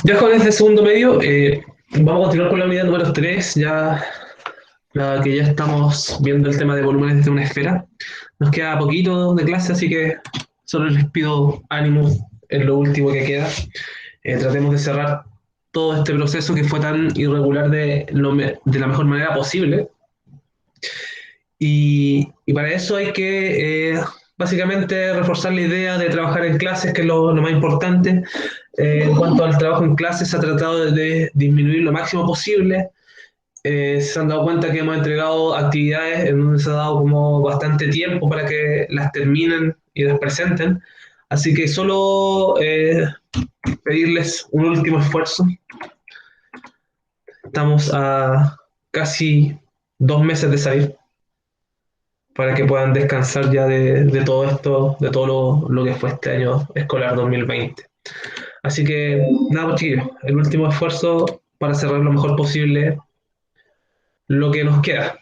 Ya jóvenes de segundo medio, vamos a continuar con la unidad número 3, ya la que ya estamos viendo el tema de volúmenes de una esfera. Nos queda poquito de clase, así que solo les pido ánimo en lo último que queda. Tratemos de cerrar todo este proceso que fue tan irregular de la mejor manera posible. Y para eso hay que básicamente reforzar la idea de trabajar en clases, que es lo más importante. En cuanto al trabajo en clases, se ha tratado de disminuir lo máximo posible. Se han dado cuenta que hemos entregado actividades en donde se ha dado como bastante tiempo para que las terminen y las presenten. Así que solo pedirles un último esfuerzo. Estamos a casi 2 meses de salir para que puedan descansar ya de todo esto, de todo lo que fue este año escolar 2020. Así que nada, pues, chiquillos, el último esfuerzo para cerrar lo mejor posible lo que nos queda.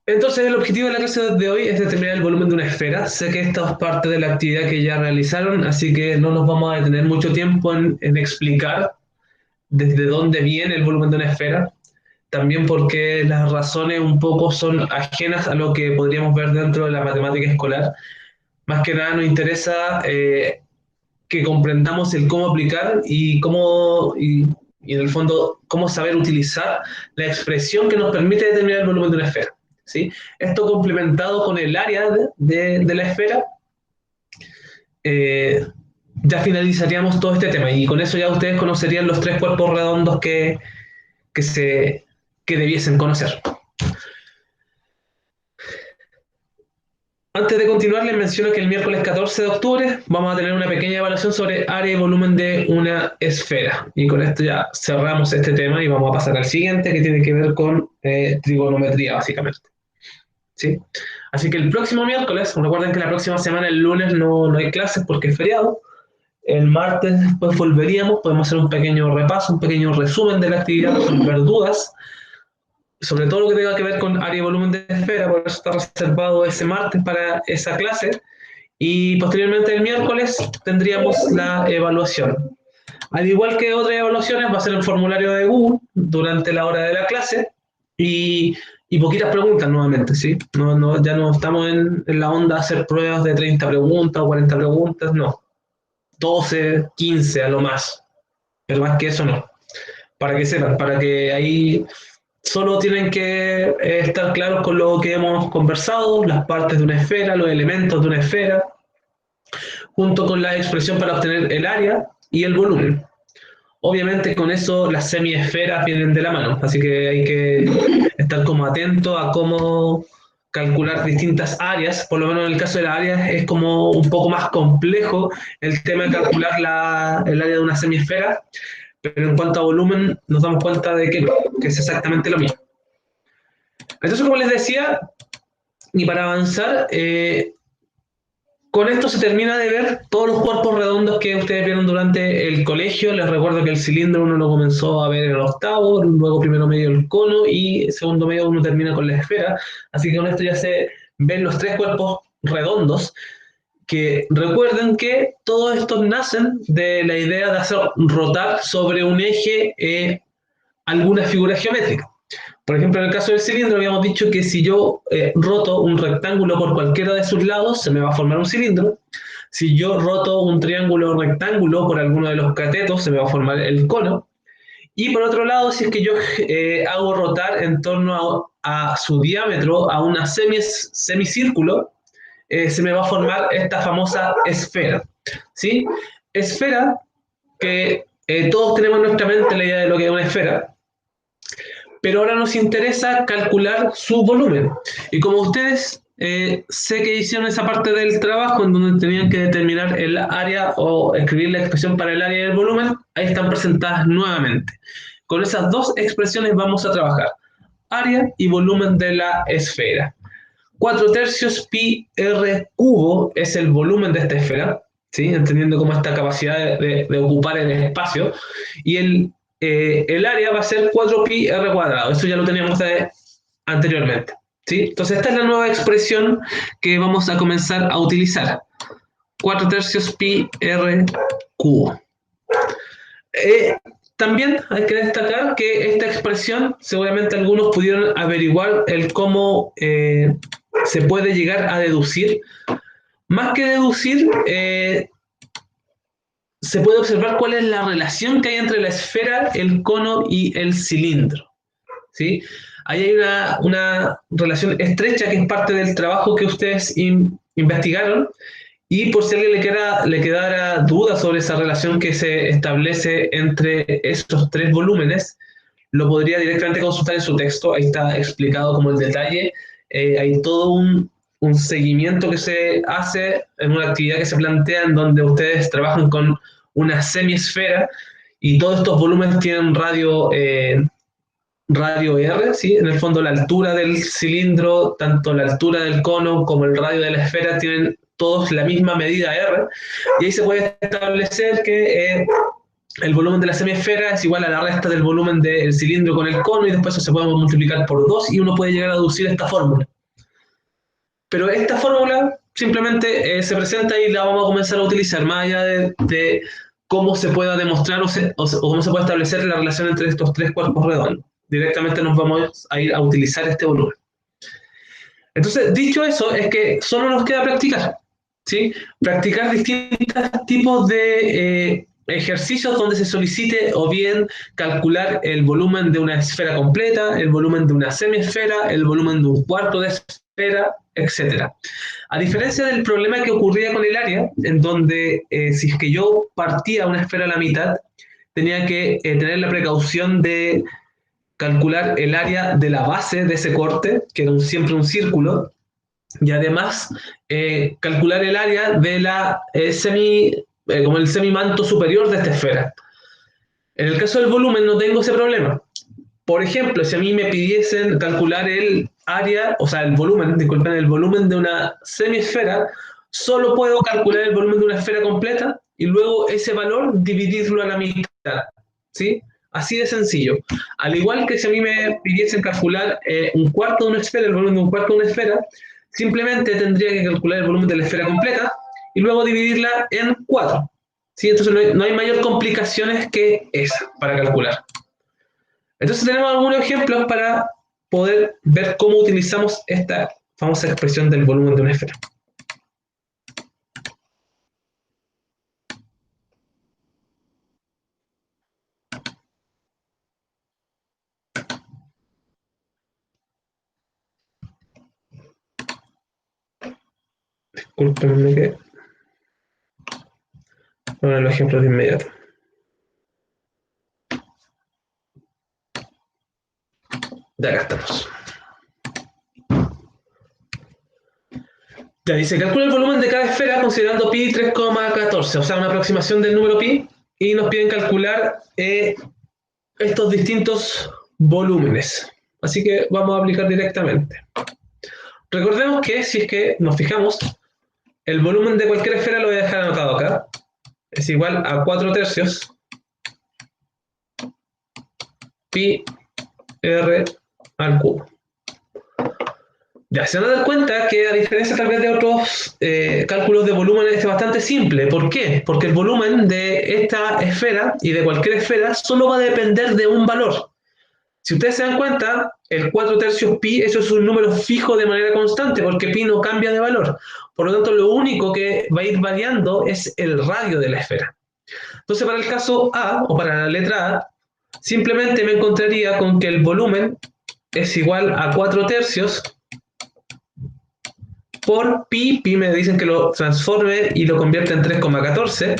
Entonces, el objetivo de la clase de hoy es determinar el volumen de una esfera. Sé que esta es parte de la actividad que ya realizaron, así que no nos vamos a detener mucho tiempo en explicar desde dónde viene el volumen de una esfera. También porque las razones un poco son ajenas a lo que podríamos ver dentro de la matemática escolar. Más que nada nos interesa que comprendamos el cómo aplicar y en el fondo cómo saber utilizar la expresión que nos permite determinar el volumen de una esfera. ¿Sí? Esto complementado con el área de la esfera, eh, ya finalizaríamos todo este tema y con eso ya ustedes conocerían los tres cuerpos redondos que, se, que debiesen conocer. Antes de continuar, les menciono que el miércoles 14 de octubre vamos a tener una pequeña evaluación sobre área y volumen de una esfera. Y con esto ya cerramos este tema y vamos a pasar al siguiente, que tiene que ver con trigonometría, básicamente. ¿Sí? Así que el próximo miércoles, recuerden que la próxima semana, el lunes, no hay clases porque es feriado. El martes después volveríamos, podemos hacer un pequeño repaso, un pequeño resumen de la actividad, resolver dudas sobre todo lo que tenga que ver con área y volumen de esfera, por eso está reservado ese martes para esa clase. Y posteriormente el miércoles tendríamos la evaluación. Al igual que otras evaluaciones, va a ser el formulario de Google durante la hora de la clase y poquitas preguntas nuevamente, ¿sí? Ya no estamos en la onda de hacer pruebas de 30 preguntas o 40 preguntas, no. 12, 15 a lo más, pero más que eso no. Para que sepan, para que ahí solo tienen que estar claros con lo que hemos conversado, las partes de una esfera, los elementos de una esfera, junto con la expresión para obtener el área y el volumen. Obviamente con eso las semiesferas vienen de la mano, así que hay que estar como atento a cómo calcular distintas áreas, por lo menos en el caso de las áreas es como un poco más complejo el tema de calcular el área de una semiesfera, pero en cuanto a volumen nos damos cuenta de que es exactamente lo mismo. Entonces, como les decía, y para avanzar, con esto se termina de ver todos los cuerpos redondos que ustedes vieron durante el colegio. Les recuerdo que el cilindro uno lo comenzó a ver en el octavo, luego primero medio el cono y segundo medio uno termina con la esfera. Así que con esto ya se ven los tres cuerpos redondos, que recuerden que todos estos nacen de la idea de hacer rotar sobre un eje alguna figura geométrica. Por ejemplo, en el caso del cilindro habíamos dicho que si yo roto un rectángulo por cualquiera de sus lados, se me va a formar un cilindro. Si yo roto un triángulo rectángulo por alguno de los catetos, se me va a formar el cono. Y por otro lado, si es que yo hago rotar en torno a su diámetro a una semicírculo, se me va a formar esta famosa esfera. ¿Sí? Esfera que todos tenemos en nuestra mente la idea de lo que es una esfera, pero ahora nos interesa calcular su volumen. Y como ustedes sé que hicieron esa parte del trabajo en donde tenían que determinar el área o escribir la expresión para el área y el volumen, ahí están presentadas nuevamente. Con esas dos expresiones vamos a trabajar, área y volumen de la esfera. 4/3 pi r cubo es el volumen de esta esfera, ¿sí? Entendiendo cómo esta capacidad de ocupar el espacio, y el área va a ser 4 pi r cuadrado, eso ya lo teníamos anteriormente, ¿sí? Entonces esta es la nueva expresión que vamos a comenzar a utilizar, 4/3 pi r cubo. También hay que destacar que esta expresión, seguramente algunos pudieron averiguar el cómo se puede llegar a deducir. Más que deducir, se puede observar cuál es la relación que hay entre la esfera, el cono y el cilindro. ¿Sí? Ahí hay una relación estrecha que es parte del trabajo que ustedes investigaron, y por si a alguien le quedara duda sobre esa relación que se establece entre estos tres volúmenes, lo podría directamente consultar en su texto, ahí está explicado como el detalle. Hay todo un seguimiento que se hace en una actividad que se plantea en donde ustedes trabajan con una semiesfera y todos estos volúmenes tienen radio R, ¿sí? En el fondo la altura del cilindro, tanto la altura del cono como el radio de la esfera tienen todos la misma medida R, y ahí se puede establecer que el volumen de la semiesfera es igual a la resta del volumen del cilindro con el cono, y después eso se puede multiplicar por 2 y uno puede llegar a deducir esta fórmula. Pero esta fórmula simplemente se presenta y la vamos a comenzar a utilizar, más allá de cómo se pueda demostrar o cómo se puede establecer la relación entre estos tres cuerpos redondos. Directamente nos vamos a ir a utilizar este volumen. Entonces, dicho eso, es que solo nos queda practicar, ¿sí? Practicar distintos tipos de ejercicios donde se solicite o bien calcular el volumen de una esfera completa, el volumen de una semiesfera, el volumen de un cuarto de esfera, etc. A diferencia del problema que ocurría con el área, en donde si es que yo partía una esfera a la mitad, tenía que tener la precaución de calcular el área de la base de ese corte, que era siempre un círculo, y además calcular el área de la como el semimanto superior de esta esfera. En el caso del volumen no tengo ese problema. Por ejemplo, si a mí me pidiesen calcular el área, o sea, el volumen, disculpen, el volumen de una semiesfera, solo puedo calcular el volumen de una esfera completa y luego ese valor dividirlo a la mitad, ¿sí? Así de sencillo. Al igual que si a mí me pidiesen calcular un cuarto de una esfera, el volumen de un cuarto de una esfera, simplemente tendría que calcular el volumen de la esfera completa y luego dividirla en 4. ¿Sí? Entonces no hay mayor complicaciones que esa para calcular. Entonces tenemos algunos ejemplos para poder ver cómo utilizamos esta famosa expresión del volumen de una esfera. Disculpenme que poner los ejemplos de inmediato. Ya acá estamos. Ya dice, calcula el volumen de cada esfera considerando pi 3,14, o sea, una aproximación del número pi, y nos piden calcular estos distintos volúmenes. Así que vamos a aplicar directamente. Recordemos que si es que nos fijamos, el volumen de cualquier esfera lo voy a dejar anotado acá. Es igual a 4 tercios pi r al cubo. Ya se van a dar cuenta que a diferencia tal vez de otros cálculos de volumen es bastante simple. ¿Por qué? Porque el volumen de esta esfera y de cualquier esfera solo va a depender de un valor. Si ustedes se dan cuenta, el 4 tercios pi, eso es un número fijo de manera constante, porque pi no cambia de valor. Por lo tanto, lo único que va a ir variando es el radio de la esfera. Entonces, para el caso A, o para la letra A, simplemente me encontraría con que el volumen es igual a 4 tercios por pi, pi me dicen que lo transforme y lo convierte en 3,14,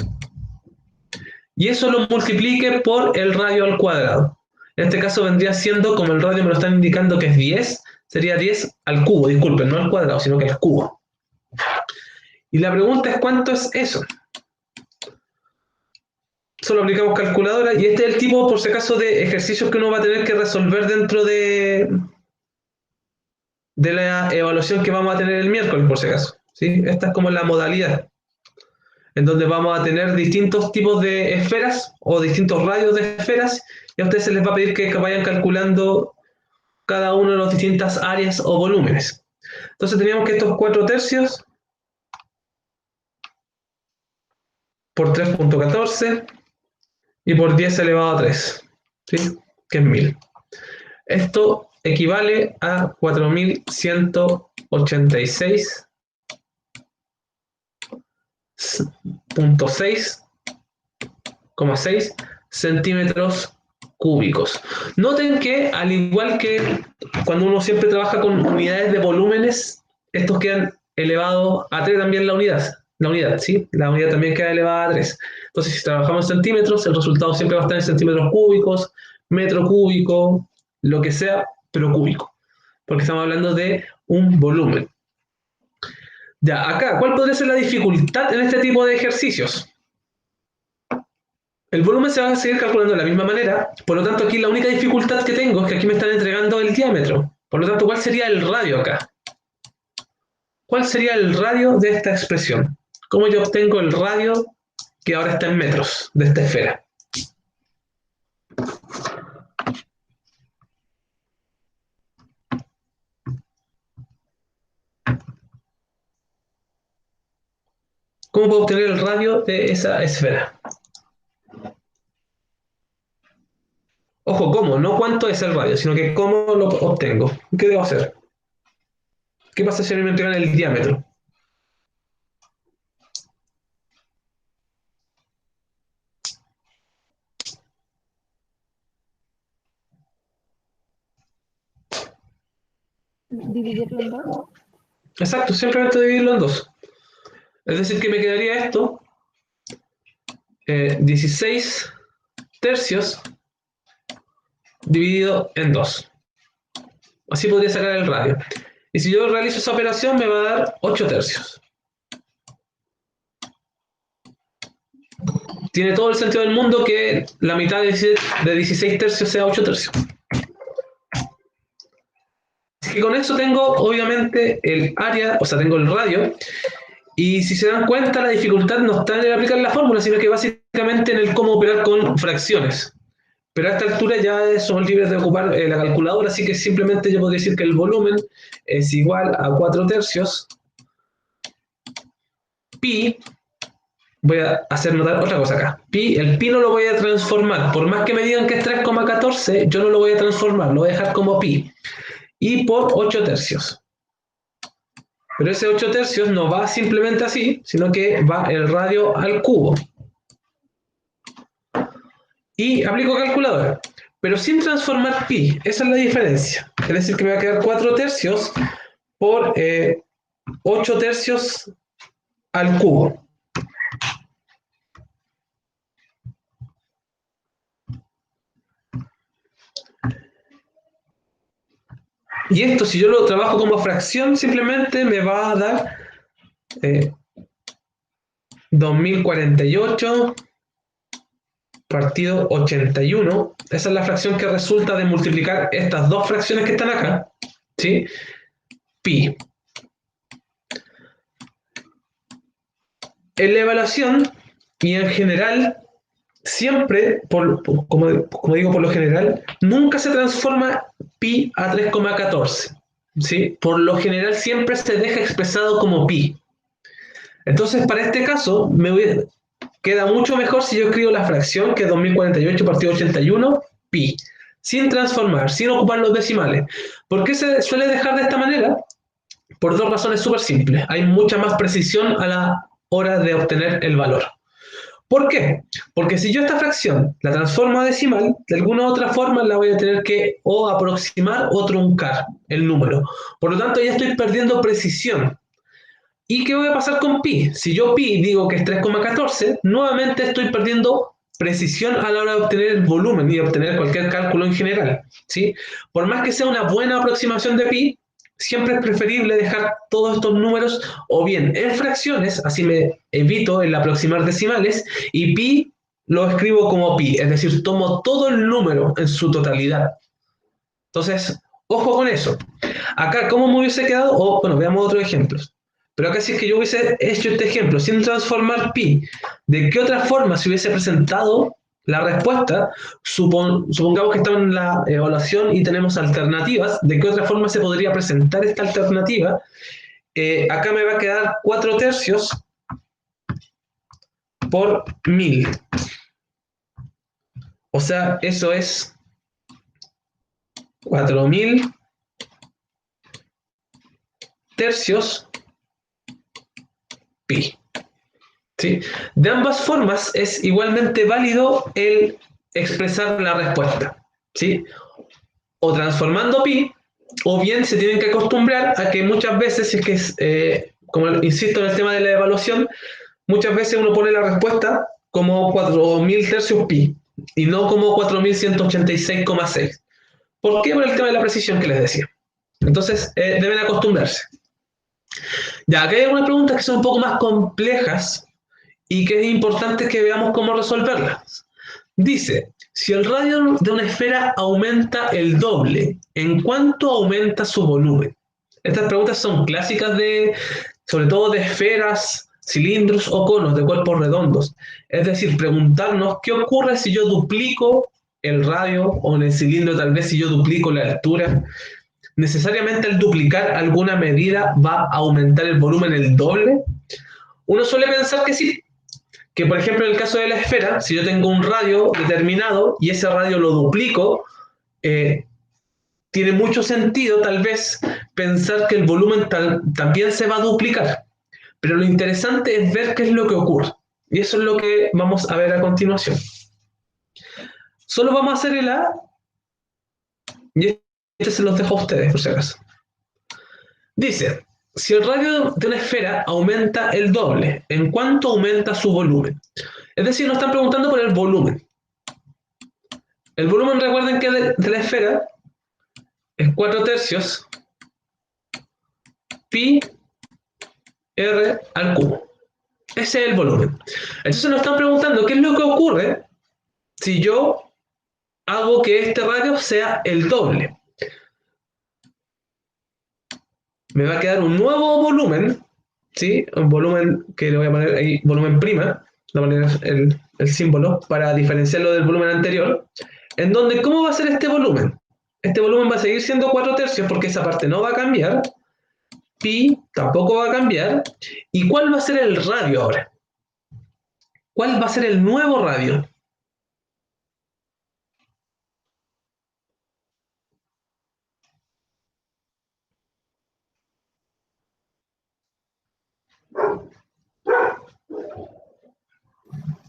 y eso lo multiplique por el radio al cuadrado. En este caso vendría siendo, como el radio me lo están indicando que es 10, sería 10 al cubo, disculpen, no al cuadrado, sino que al cubo. Y la pregunta es, ¿cuánto es eso? Solo aplicamos calculadora, y este es el tipo, por si acaso, de ejercicios que uno va a tener que resolver dentro de la evaluación que vamos a tener el miércoles, por si acaso. ¿Sí? Esta es como la modalidad, en donde vamos a tener distintos tipos de esferas o distintos radios de esferas, y a ustedes se les va a pedir que vayan calculando cada uno de las distintas áreas o volúmenes. Entonces teníamos que estos 4 tercios por 3,14 y por 10 elevado a 3, ¿sí? Que es 1000. Esto equivale a 4186.6,6 centímetros cúbicos. Noten que, al igual que cuando uno siempre trabaja con unidades de volúmenes, estos quedan elevados a 3 también la unidad, ¿sí? La unidad también queda elevada a 3. Entonces, si trabajamos en centímetros, el resultado siempre va a estar en centímetros cúbicos, metro cúbico, lo que sea, pero cúbico, porque estamos hablando de un volumen. Ya, acá, ¿cuál podría ser la dificultad en este tipo de ejercicios? El volumen se va a seguir calculando de la misma manera, por lo tanto aquí la única dificultad que tengo es que aquí me están entregando el diámetro. Por lo tanto, ¿cuál sería el radio acá? ¿Cuál sería el radio de esta expresión? ¿Cómo yo obtengo el radio que ahora está en metros de esta esfera? ¿Cómo puedo obtener el radio de esa esfera? Ojo, ¿cómo? No cuánto es el radio, sino que cómo lo obtengo. ¿Qué debo hacer? ¿Qué pasa si me entregan el diámetro? Dividirlo en dos. Exacto, simplemente dividirlo en dos. Es decir, que me quedaría esto, 16 tercios dividido en 2. Así podría sacar el radio. Y si yo realizo esa operación me va a dar 8 tercios. Tiene todo el sentido del mundo que la mitad de 16 tercios sea 8 tercios. Así que con eso tengo obviamente el área, o sea, tengo el radio. Y si se dan cuenta, la dificultad no está en el aplicar la fórmula, sino que básicamente en el cómo operar con fracciones. Pero a esta altura ya somos libres de ocupar la calculadora, así que simplemente yo podría decir que el volumen es igual a 4 tercios pi. Voy a hacer notar otra cosa acá. El pi no lo voy a transformar. Por más que me digan que es 3,14, yo no lo voy a transformar, lo voy a dejar como pi. Y por 8 tercios. Pero ese 8 tercios no va simplemente así, sino que va el radio al cubo. Y aplico calculadora. Pero sin transformar pi. Esa es la diferencia. Es decir, que me va a quedar 4 tercios por 8 tercios al cubo. Y esto, si yo lo trabajo como fracción, simplemente me va a dar 2048 partido 81. Esa es la fracción que resulta de multiplicar estas dos fracciones que están acá. ¿Sí? Pi. En la evaluación, y en general, siempre, como digo por lo general, nunca se transforma pi a 3,14. ¿Sí? Por lo general siempre se deja expresado como pi. Entonces, para este caso, queda mucho mejor si yo escribo la fracción, que es 2048 partido 81, pi, sin transformar, sin ocupar los decimales. ¿Por qué se suele dejar de esta manera? Por dos razones súper simples. Hay mucha más precisión a la hora de obtener el valor. ¿Por qué? Porque si yo esta fracción la transformo a decimal, de alguna u otra forma la voy a tener que o aproximar o truncar el número. Por lo tanto, ya estoy perdiendo precisión. ¿Y qué voy a pasar con pi? Si yo pi digo que es 3,14, nuevamente estoy perdiendo precisión a la hora de obtener el volumen y de obtener cualquier cálculo en general. ¿Sí? Por más que sea una buena aproximación de pi, siempre es preferible dejar todos estos números o bien en fracciones, así me evito el aproximar decimales, y pi lo escribo como pi, es decir, tomo todo el número en su totalidad. Entonces, ojo con eso. Acá, ¿cómo me hubiese quedado? O, bueno, veamos otros ejemplos. Pero acá si es que yo hubiese hecho este ejemplo sin transformar pi, ¿de qué otra forma se hubiese presentado la respuesta? Supongamos que estamos en la evaluación y tenemos alternativas. ¿De qué otra forma se podría presentar esta alternativa? Acá me va a quedar 4 tercios por 1000. O sea, eso es 4000 tercios pi. ¿Sí? De ambas formas es igualmente válido el expresar la respuesta. ¿Sí? O transformando pi, o bien se tienen que acostumbrar a que muchas veces, si es que es, como insisto en el tema de la evaluación, muchas veces uno pone la respuesta como 4000 tercios pi y no como 4186,6. ¿Por qué? Por el tema de la precisión que les decía. Entonces, deben acostumbrarse. Ya, acá hay algunas preguntas que son un poco más complejas y que es importante que veamos cómo resolverlas. Dice, si el radio de una esfera aumenta el doble, ¿en cuánto aumenta su volumen? Estas preguntas son clásicas sobre todo de esferas, cilindros o conos de cuerpos redondos. Es decir, preguntarnos qué ocurre si yo duplico el radio o en el cilindro tal vez si yo duplico la altura. ¿Necesariamente al duplicar alguna medida va a aumentar el volumen el doble? Uno suele pensar que sí, que por ejemplo en el caso de la esfera, si yo tengo un radio determinado y ese radio lo duplico, eh, tiene mucho sentido tal vez pensar que el volumen también se va a duplicar. Pero lo interesante es ver qué es lo que ocurre. Y eso es lo que vamos a ver a continuación. Solo vamos a hacer el A y este se los dejo a ustedes, por si acaso. Dice, si el radio de una esfera aumenta el doble, ¿en cuánto aumenta su volumen? Es decir, nos están preguntando por el volumen. El volumen, recuerden que de la esfera es 4 tercios pi r al cubo. Ese es el volumen. Entonces nos están preguntando qué es lo que ocurre si yo hago que este radio sea el doble. Me va a quedar un nuevo volumen, ¿sí? Un volumen que le voy a poner ahí, volumen prima, le voy a poner el símbolo para diferenciarlo del volumen anterior, en donde, ¿cómo va a ser este volumen? Este volumen va a seguir siendo 4 tercios porque esa parte no va a cambiar, pi tampoco va a cambiar, ¿y cuál va a ser el radio ahora? ¿Cuál va a ser el nuevo radio?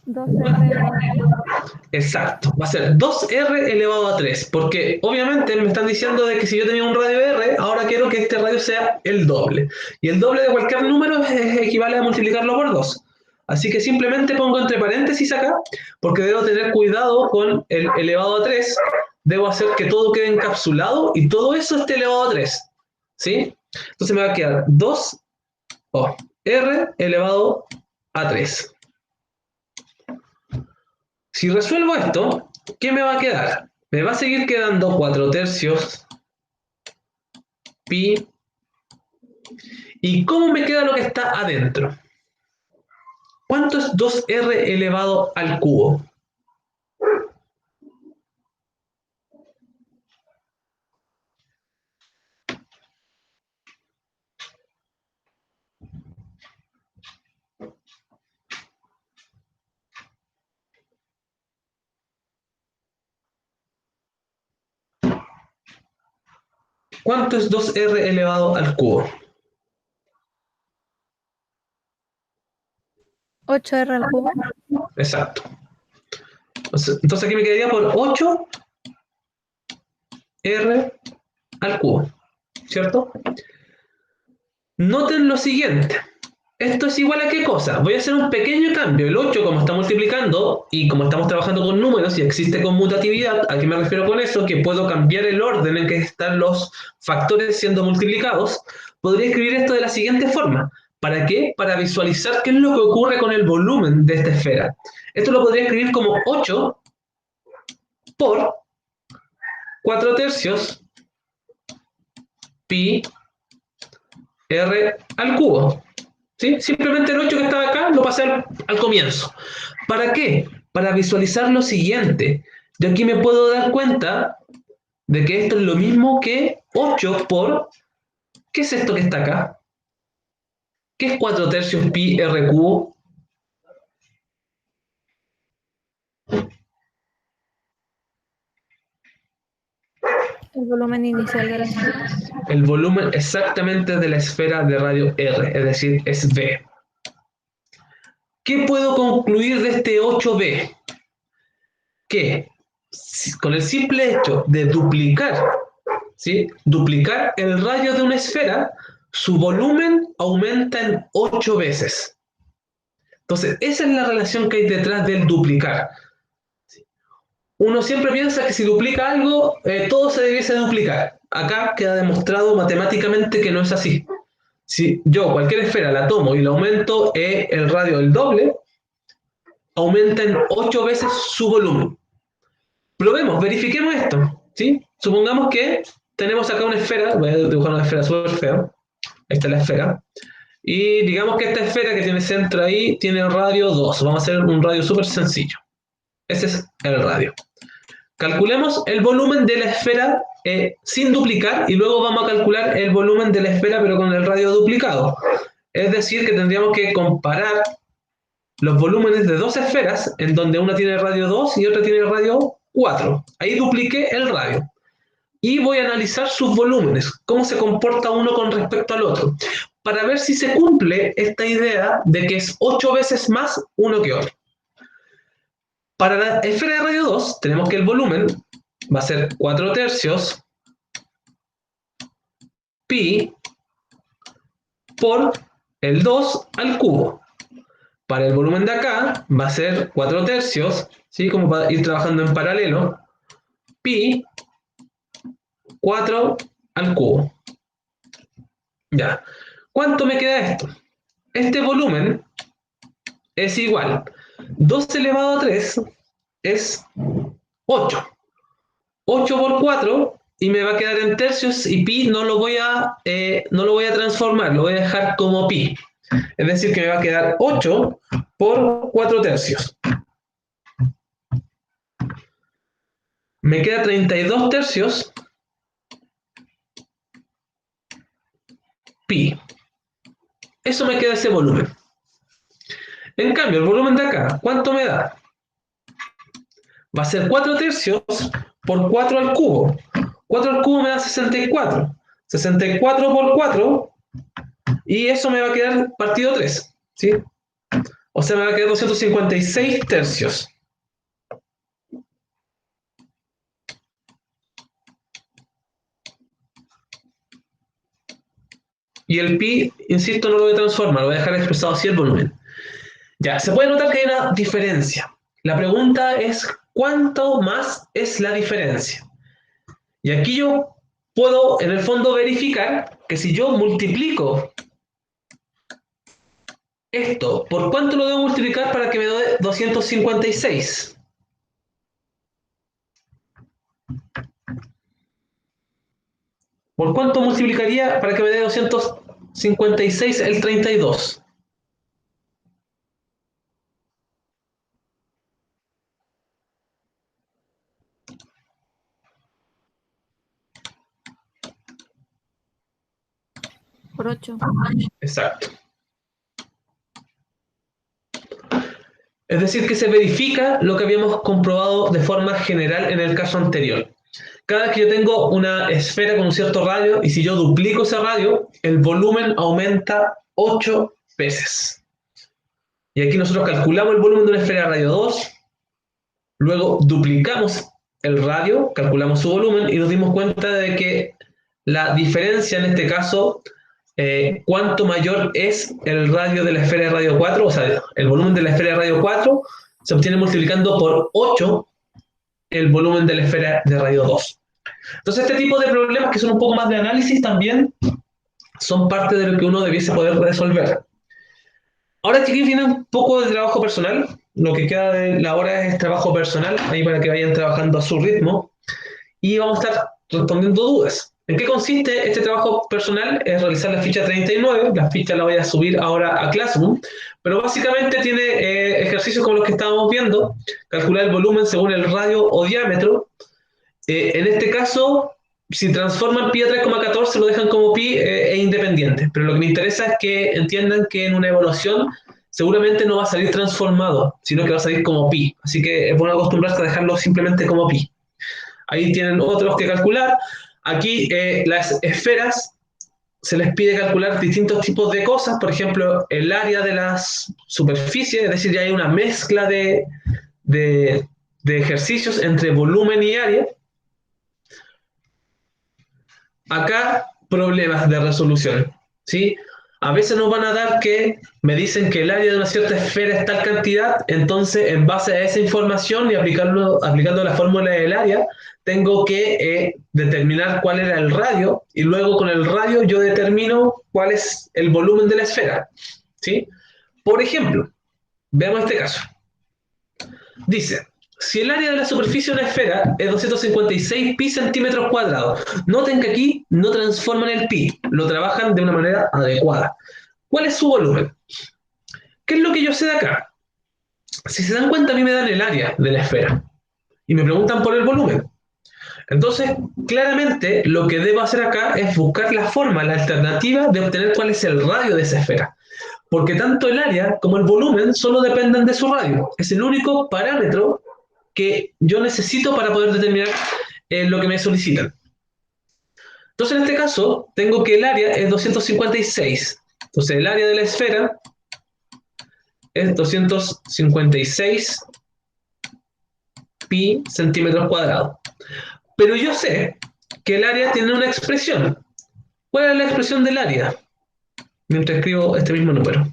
Dos r elevado a 3. Exacto, va a ser 2r elevado a 3, porque obviamente me están diciendo de que si yo tenía un radio r, ahora quiero que este radio sea el doble. Y el doble de cualquier número equivale a multiplicarlo por 2. Así que simplemente pongo entre paréntesis acá, porque debo tener cuidado con el elevado a 3. Debo hacer que todo quede encapsulado y todo eso esté elevado a 3. ¿Sí? Entonces me va a quedar 2 r elevado a 3. Si resuelvo esto, ¿qué me va a quedar? Me va a seguir quedando 4 tercios pi. ¿Y cómo me queda lo que está adentro? ¿Cuánto es 2r elevado al cubo? ¿Cuánto es 2r elevado al cubo? 8r al cubo. Exacto. Entonces aquí me quedaría por 8r al cubo, ¿cierto? Noten lo siguiente. ¿Esto es igual a qué cosa? Voy a hacer un pequeño cambio. El 8, como está multiplicando y como estamos trabajando con números y existe conmutatividad, ¿a qué me refiero con eso? Que puedo cambiar el orden en que están los factores siendo multiplicados. Podría escribir esto de la siguiente forma. ¿Para qué? Para visualizar qué es lo que ocurre con el volumen de esta esfera. Esto lo podría escribir como 8 por 4 tercios pi r al cubo. ¿Sí? Simplemente el 8 que estaba acá lo pasé al comienzo. ¿Para qué? Para visualizar lo siguiente. Yo aquí me puedo dar cuenta de que esto es lo mismo que 8 por... ¿Qué es esto que está acá? ¿Qué es 4 tercios pi r cubo? El volumen inicial de la esfera. El volumen exactamente de la esfera de radio R, es decir, es V. ¿Qué puedo concluir de este 8B? Que con el simple hecho de duplicar, ¿sí? Duplicar el radio de una esfera, su volumen aumenta en 8 veces. Entonces, esa es la relación que hay detrás del duplicar. Uno siempre piensa que si duplica algo, todo se debiese duplicar. Acá queda demostrado matemáticamente que no es así. Si yo cualquier esfera la tomo y la aumento el radio del doble, aumenta en 8 veces su volumen. Probemos, verifiquemos esto, ¿sí? Supongamos que tenemos acá una esfera, voy a dibujar una esfera súper fea, esta es la esfera, y digamos que esta esfera que tiene centro ahí tiene radio 2, vamos a hacer un radio súper sencillo. Ese es el radio. Calculemos el volumen de la esfera sin duplicar y luego vamos a calcular el volumen de la esfera pero con el radio duplicado. Es decir, que tendríamos que comparar los volúmenes de dos esferas en donde una tiene radio 2 y otra tiene radio 4. Ahí dupliqué el radio. Y voy a analizar sus volúmenes, cómo se comporta uno con respecto al otro, para ver si se cumple esta idea de que es 8 veces más uno que otro. Para la esfera de radio 2 tenemos que el volumen va a ser 4 tercios pi por el 2 al cubo. Para el volumen de acá va a ser 4 tercios, ¿sí? Como para ir trabajando en paralelo, pi 4 al cubo. Ya. ¿Cuánto me queda esto? Este volumen es igual. 2 elevado a 3 es 8. 8 por 4 y me va a quedar en tercios y pi no lo voy a transformar, lo voy a dejar como pi. Es decir, que me va a quedar 8 por 4 tercios. Me queda 32 tercios pi. Eso me queda ese volumen. En cambio, el volumen de acá, ¿cuánto me da? Va a ser 4 tercios por 4 al cubo. 4 al cubo me da 64. 64 por 4, y eso me va a quedar partido 3, ¿sí? O sea, me va a quedar 256 tercios. Y el pi, insisto, no lo voy a transformar, lo voy a dejar expresado así el volumen. Ya, se puede notar que hay una diferencia. La pregunta es, ¿cuánto más es la diferencia? Y aquí yo puedo, en el fondo, verificar que si yo multiplico esto, ¿por cuánto lo debo multiplicar para que me dé 256? ¿Por cuánto multiplicaría para que me dé 256 el 32? Por 8. Exacto. Es decir, que se verifica lo que habíamos comprobado de forma general en el caso anterior. Cada vez que yo tengo una esfera con un cierto radio, y si yo duplico ese radio, el volumen aumenta 8 veces. Y aquí nosotros calculamos el volumen de una esfera de radio 2, luego duplicamos el radio, calculamos su volumen y nos dimos cuenta de que la diferencia en este caso, cuánto mayor es el radio de la esfera de radio 4, o sea, el volumen de la esfera de radio 4 se obtiene multiplicando por 8 el volumen de la esfera de radio 2. Entonces, este tipo de problemas que son un poco más de análisis también son parte de lo que uno debiese poder resolver. Ahora, chiquillos, viene un poco de trabajo personal. Lo que queda de la hora es trabajo personal, ahí para que vayan trabajando a su ritmo. Y vamos a estar respondiendo dudas. ¿En qué consiste este trabajo personal? Es realizar la ficha 39. La ficha la voy a subir ahora a Classroom. Pero básicamente tiene ejercicios como los que estábamos viendo. Calcular el volumen según el radio o diámetro. En este caso, si transforman pi a 3,14 lo dejan como pi e independiente, pero lo que me interesa es que entiendan que en una evaluación seguramente no va a salir transformado, sino que va a salir como pi, así que es bueno acostumbrarse a dejarlo simplemente como pi. ahí tienen otros que calcular. Aquí las esferas se les pide calcular distintos tipos de cosas, por ejemplo, el área de las superficies, es decir, ya hay una mezcla de, de ejercicios entre volumen y área. Acá, problemas de resolución, ¿sí? A veces nos van a dar que me dicen que el área de una cierta esfera es tal cantidad, entonces en base a esa información y aplicando la fórmula del área, tengo que determinar cuál era el radio y luego con el radio yo determino cuál es el volumen de la esfera, ¿sí? Por ejemplo, veamos este caso. Dice, si el área de la superficie de una esfera es 256 pi centímetros cuadrados, noten que aquí no transforman el pi, lo trabajan de una manera adecuada. ¿Cuál es su volumen? ¿Qué es lo que yo sé de acá? Si se dan cuenta, a mí me dan el área de la esfera y me preguntan por el volumen. Entonces, claramente, lo que debo hacer acá es buscar la forma, la alternativa de obtener cuál es el radio de esa esfera. Porque tanto el área como el volumen solo dependen de su radio. Es el único parámetro que yo necesito para poder determinar lo que me solicitan. Entonces, en este caso, tengo que el área es 256. Entonces, el área de la esfera es 256 pi centímetros cuadrados. Pero yo sé que el área tiene una expresión. ¿Cuál es la expresión del área? Mientras escribo este mismo número.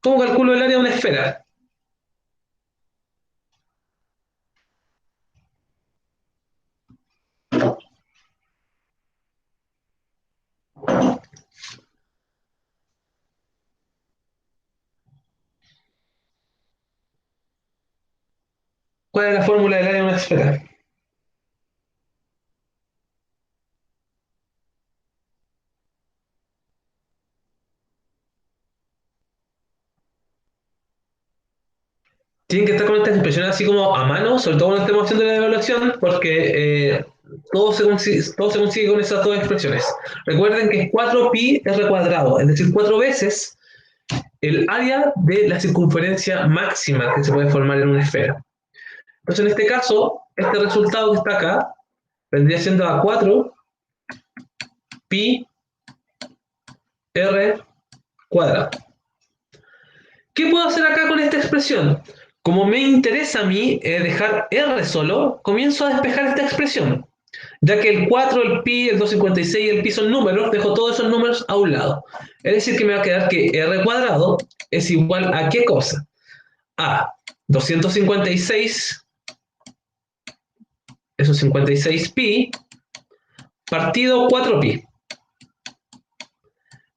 ¿Cómo calculo el área de una esfera? ¿Cuál es la fórmula del área de una esfera? Tienen que estar con estas expresiones así como a mano, sobre todo cuando estemos haciendo la evaluación, porque todo se consigue con esas dos expresiones. Recuerden que es 4pi r cuadrado, es decir, 4 veces el área de la circunferencia máxima que se puede formar en una esfera. Entonces, en este caso, este resultado que está acá vendría siendo a 4 pi r cuadrado. ¿Qué puedo hacer acá con esta expresión? Como me interesa a mí dejar r solo, comienzo a despejar esta expresión. Ya que el 4, el pi, el 256 y el pi son números, dejo todos esos números a un lado. Es decir, que me va a quedar que r cuadrado es igual a ¿qué cosa? A 256, eso es 56 pi, partido 4 pi.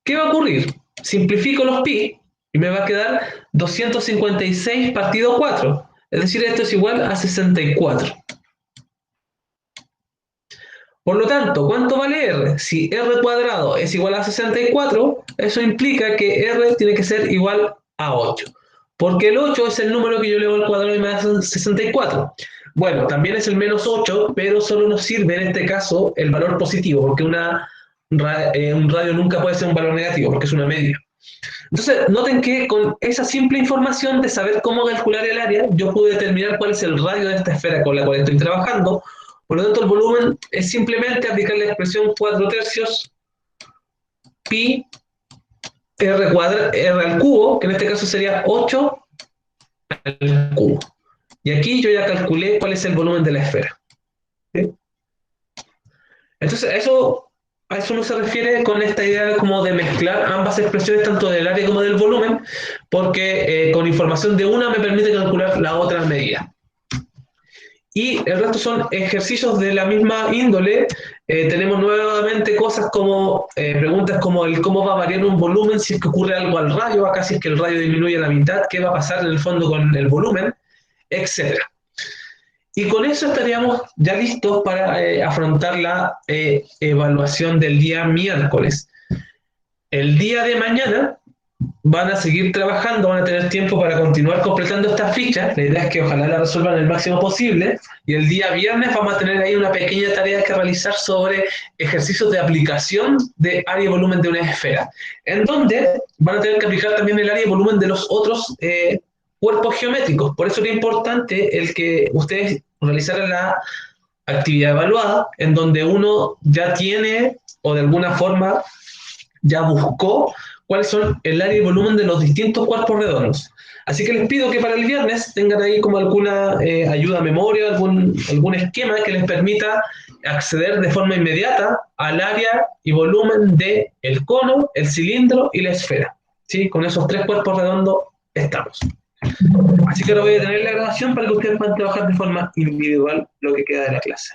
¿Qué va a ocurrir? Simplifico los pi y me va a quedar 256 partido 4. Es decir, esto es igual a 64. Por lo tanto, ¿cuánto vale r? Si r cuadrado es igual a 64, eso implica que r tiene que ser igual a 8. Porque el 8 es el número que yo elevo al cuadrado y me da 64. Bueno, también es el menos 8, pero solo nos sirve en este caso el valor positivo, porque un radio nunca puede ser un valor negativo, porque es una media. Entonces, noten que con esa simple información de saber cómo calcular el área, yo pude determinar cuál es el radio de esta esfera con la cual estoy trabajando. Por lo tanto, el volumen es simplemente aplicar la expresión 4 tercios pi r al cubo, que en este caso sería 8 al cubo. Y aquí yo ya calculé cuál es el volumen de la esfera. ¿Sí? Entonces, a eso no se refiere con esta idea como de mezclar ambas expresiones, tanto del área como del volumen, porque con información de una me permite calcular la otra medida. Y el resto son ejercicios de la misma índole. Tenemos nuevamente cosas como preguntas como el cómo va a variar un volumen si es que ocurre algo al radio, acá si es que el radio disminuye a la mitad, qué va a pasar en el fondo con el volumen, etc. Y con eso estaríamos ya listos para afrontar la evaluación del día miércoles. El día de mañana van a seguir trabajando, van a tener tiempo para continuar completando estas fichas. La idea es que ojalá la resuelvan el máximo posible. Y el día viernes vamos a tener ahí una pequeña tarea que realizar sobre ejercicios de aplicación de área y volumen de una esfera, en donde van a tener que aplicar también el área y volumen de los otros cuerpos geométricos. Por eso es importante el que ustedes realizaran la actividad evaluada, en donde uno ya tiene, o de alguna forma ya buscó, cuáles son el área y volumen de los distintos cuerpos redondos. Así que les pido que para el viernes tengan ahí como alguna ayuda a memoria, algún esquema que les permita acceder de forma inmediata al área y volumen de el cono, el cilindro y la esfera. ¿Sí? Con esos tres cuerpos redondos estamos. Así que ahora voy a tener la grabación para que ustedes puedan trabajar de forma individual lo que queda de la clase.